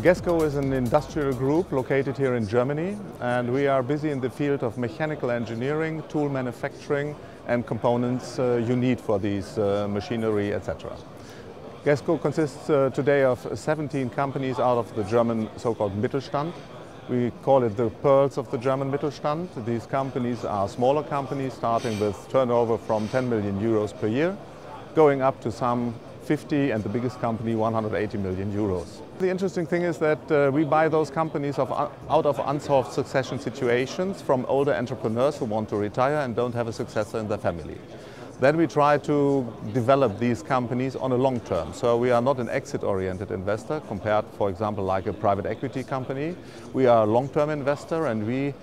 GESCO is an industrial group located here in Germany, and we are busy in the field of mechanical engineering, tool manufacturing and components you need for these machinery, etc. GESCO consists today of 17 companies out of the German so-called Mittelstand. We call it the pearls of the German Mittelstand. These companies are smaller companies starting with turnover from 10 million euros per year, going up to some 50 and the biggest company 180 million euros. The interesting thing is that we buy those companies out of unsolved succession situations from older entrepreneurs who want to retire and don't have a successor in their family. Then we try to develop these companies on a long term. So we are not an exit-oriented investor compared, for example, like a private equity company. We are a long-term investor, and we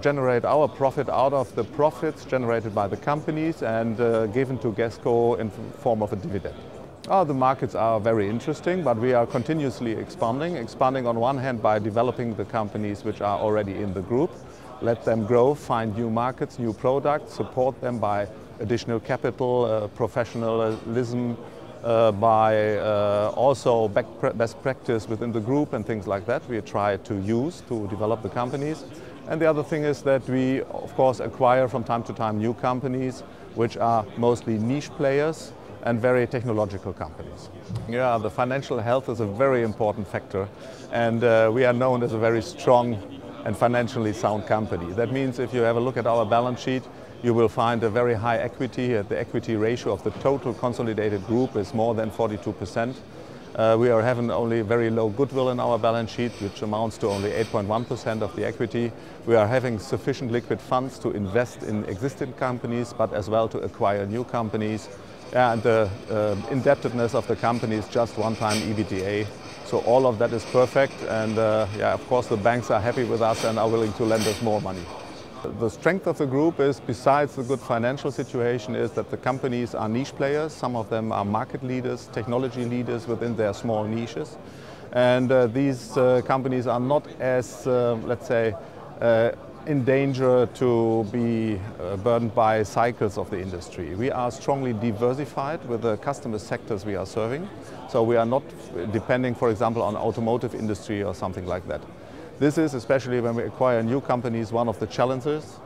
generate our profit out of the profits generated by the companies and given to GESCO in form of a dividend. The markets are very interesting, but we are continuously expanding on one hand by developing the companies which are already in the group, let them grow, find new markets, new products, support them by additional capital, professionalism, by also best practice within the group and things like that we try to use to develop the companies. And the other thing is that we, of course, acquire from time to time new companies which are mostly niche players and very technological companies. Yeah, the financial health is a very important factor, and we are known as a very strong and financially sound company. That means if you have a look at our balance sheet, you will find a very high equity. The equity ratio of the total consolidated group is more than 42%. We are having only very low goodwill in our balance sheet, which amounts to only 8.1% of the equity. We are having sufficient liquid funds to invest in existing companies, but as well to acquire new companies. And the indebtedness of the company is just one-time EBITDA. So all of that is perfect, and yeah, of course the banks are happy with us and are willing to lend us more money. The strength of the group is, besides the good financial situation, is that the companies are niche players. Some of them are market leaders, technology leaders within their small niches. And these companies are not as, let's say, in danger to be burdened by cycles of the industry. We are strongly diversified with the customer sectors we are serving. So we are not depending, for example, on automotive industry or something like that. This is, especially when we acquire new companies, one of the challenges,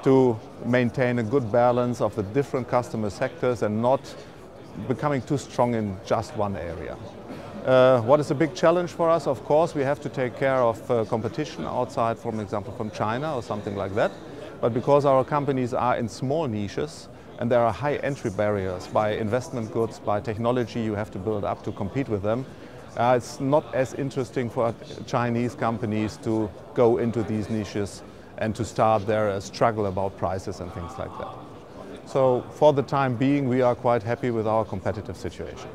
to maintain a good balance of the different customer sectors and not becoming too strong in just one area. What is a big challenge for us? Of course, we have to take care of competition outside, for example, from China or something like that. But because our companies are in small niches and there are high entry barriers by investment goods, by technology you have to build up to compete with them, it's not as interesting for Chinese companies to go into these niches and to start their struggle about prices and things like that. So for the time being, we are quite happy with our competitive situation.